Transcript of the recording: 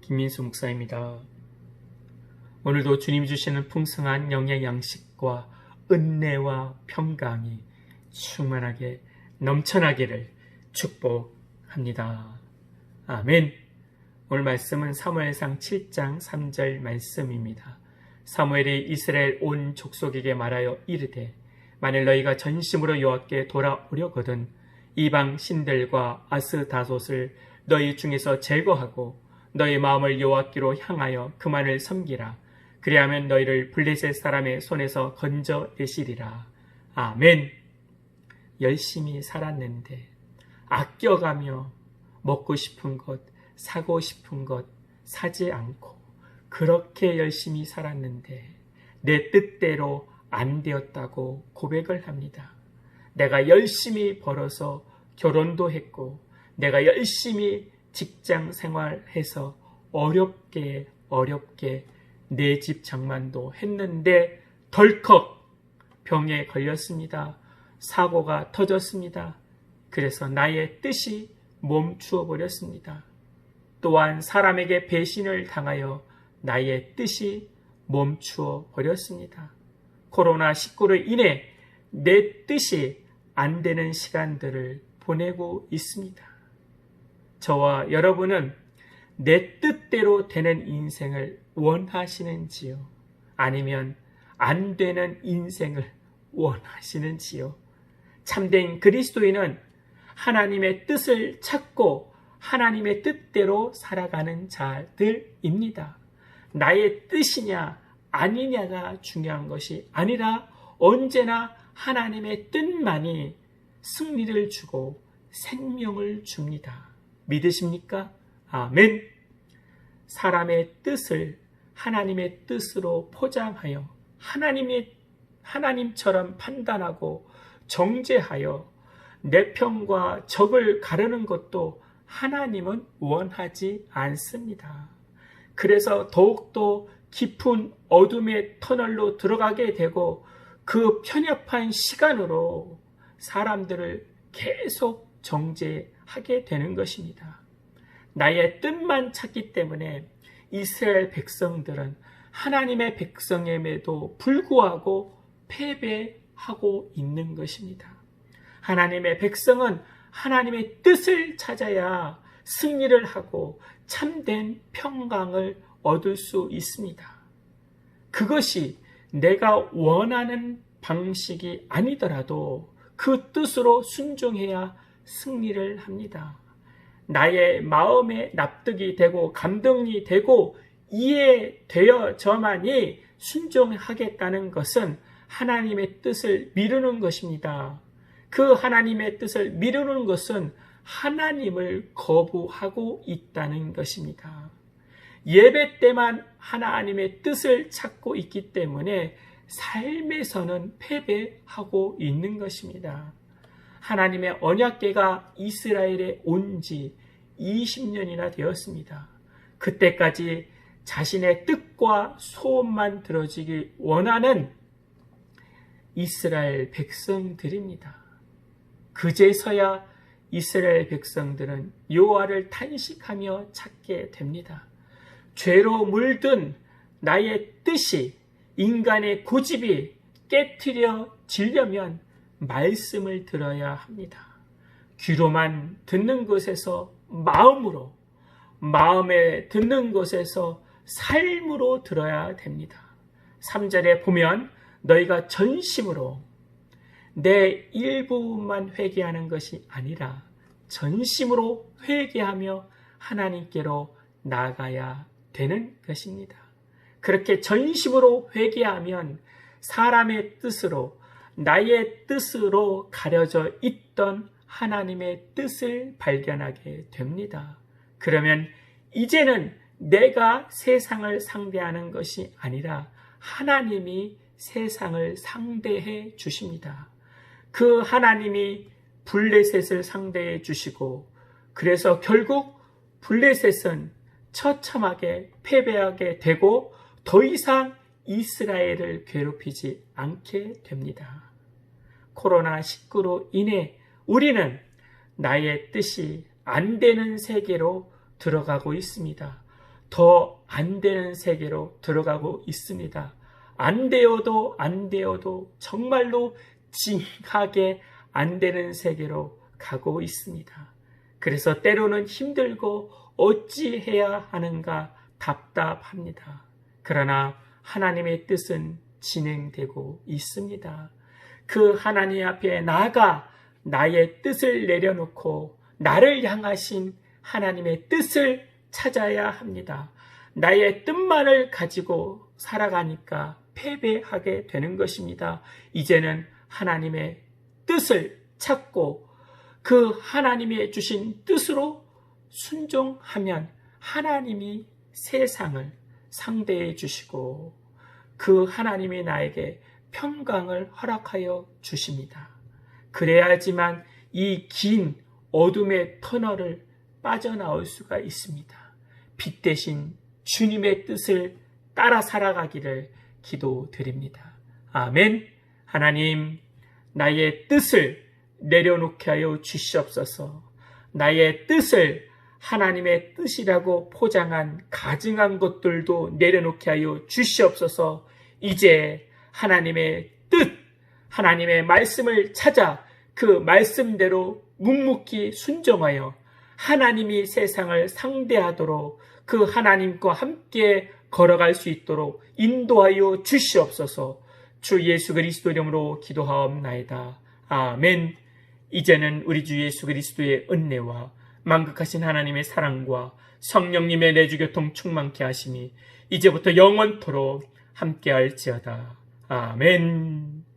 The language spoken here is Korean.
김민수 목사입니다. 오늘도 주님 주시는 풍성한 영의 양식과 은혜와 평강이 충만하게 넘쳐나기를 축복합니다. 아멘. 오늘 말씀은 사무엘상 7장 3절 말씀입니다. 사무엘이 이스라엘 온 족속에게 말하여 이르되 만일 너희가 전심으로 여호와께 돌아오려거든 이방 신들과 아스다솥을 너희 중에서 제거하고 너희 마음을 여호와께로 향하여 그만을 섬기라. 그리하면 너희를 블레셋 사람의 손에서 건져내시리라. 아멘. 열심히 살았는데 아껴가며 먹고 싶은 것, 사고 싶은 것 사지 않고 그렇게 열심히 살았는데 내 뜻대로 안 되었다고 고백을 합니다. 내가 열심히 벌어서 결혼도 했고 내가 열심히 직장 생활해서 어렵게 내 집 장만도 했는데 덜컥 병에 걸렸습니다. 사고가 터졌습니다. 그래서 나의 뜻이 멈추어 버렸습니다. 또한 사람에게 배신을 당하여 나의 뜻이 멈추어 버렸습니다. 코로나19로 인해 내 뜻이 안 되는 시간들을 보내고 있습니다. 저와 여러분은 내 뜻대로 되는 인생을 원하시는지요? 아니면 안 되는 인생을 원하시는지요? 참된 그리스도인은 하나님의 뜻을 찾고 하나님의 뜻대로 살아가는 자들입니다. 나의 뜻이냐 아니냐가 중요한 것이 아니라 언제나 하나님의 뜻만이 승리를 주고 생명을 줍니다. 믿으십니까? 아멘. 사람의 뜻을 하나님의 뜻으로 포장하여 하나님처럼 판단하고 정죄하여 내 편과 적을 가르는 것도 하나님은 원하지 않습니다. 그래서 더욱더 깊은 어둠의 터널로 들어가게 되고 그 편협한 시간으로 사람들을 계속 정죄하게 되는 것입니다. 나의 뜻만 찾기 때문에 이스라엘 백성들은 하나님의 백성임에도 불구하고 패배하고 있는 것입니다. 하나님의 백성은 하나님의 뜻을 찾아야 승리를 하고 참된 평강을 얻을 수 있습니다. 그것이 내가 원하는 방식이 아니더라도 그 뜻으로 순종해야 승리를 합니다. 나의 마음에 납득이 되고 감동이 되고 이해되어져만이 순종하겠다는 것은 하나님의 뜻을 미루는 것입니다. 그 하나님의 뜻을 미루는 것은 하나님을 거부하고 있다는 것입니다. 예배 때만 하나님의 뜻을 찾고 있기 때문에 삶에서는 패배하고 있는 것입니다. 하나님의 언약궤가 이스라엘에 온 지 20년이나 되었습니다. 그때까지 자신의 뜻과 소원만 들어지기 원하는 이스라엘 백성들입니다. 그제서야 이스라엘 백성들은 여호와를 탄식하며 찾게 됩니다. 죄로 물든 나의 뜻이 인간의 고집이 깨트려지려면 말씀을 들어야 합니다. 귀로만 듣는 것에서 마음에 듣는 것에서 삶으로 들어야 됩니다. 3절에 보면 너희가 전심으로 내 일부만 회개하는 것이 아니라 전심으로 회개하며 하나님께로 나아가야 되는 것입니다. 그렇게 전심으로 회개하면 사람의 뜻으로 나의 뜻으로 가려져 있던 하나님의 뜻을 발견하게 됩니다. 그러면 이제는 내가 세상을 상대하는 것이 아니라 하나님이 세상을 상대해 주십니다. 그 하나님이 블레셋을 상대해 주시고 그래서 결국 블레셋은 처참하게 패배하게 되고 더 이상 이스라엘을 괴롭히지 않게 됩니다. 코로나19로 인해 우리는 나의 뜻이 안 되는 세계로 들어가고 있습니다. 더 안 되는 세계로 들어가고 있습니다. 안 되어도 정말로 징하게 안 되는 세계로 가고 있습니다. 그래서 때로는 힘들고 어찌해야 하는가 답답합니다. 그러나 하나님의 뜻은 진행되고 있습니다. 그 하나님 앞에 나아가 나의 뜻을 내려놓고 나를 향하신 하나님의 뜻을 찾아야 합니다. 나의 뜻만을 가지고 살아가니까 패배하게 되는 것입니다. 이제는 하나님의 뜻을 찾고 그 하나님이 주신 뜻으로 순종하면 하나님이 세상을 상대해 주시고 그 하나님이 나에게 평강을 허락하여 주십니다. 그래야지만 이 긴 어둠의 터널을 빠져나올 수가 있습니다. 빛 대신 주님의 뜻을 따라 살아가기를 기도드립니다. 아멘. 하나님, 나의 뜻을 내려놓게 하여 주시옵소서. 나의 뜻을 하나님의 뜻이라고 포장한 가증한 것들도 내려놓게 하여 주시옵소서. 이제 하나님의 뜻, 하나님의 말씀을 찾아 그 말씀대로 묵묵히 순종하여 하나님이 세상을 상대하도록 그 하나님과 함께 걸어갈 수 있도록 인도하여 주시옵소서. 주 예수 그리스도 이름으로 기도하옵나이다. 아멘. 이제는 우리 주 예수 그리스도의 은혜와 만극하신 하나님의 사랑과 성령님의 내주교통 충만케 하심이 이제부터 영원토록 함께할지어다. 아멘.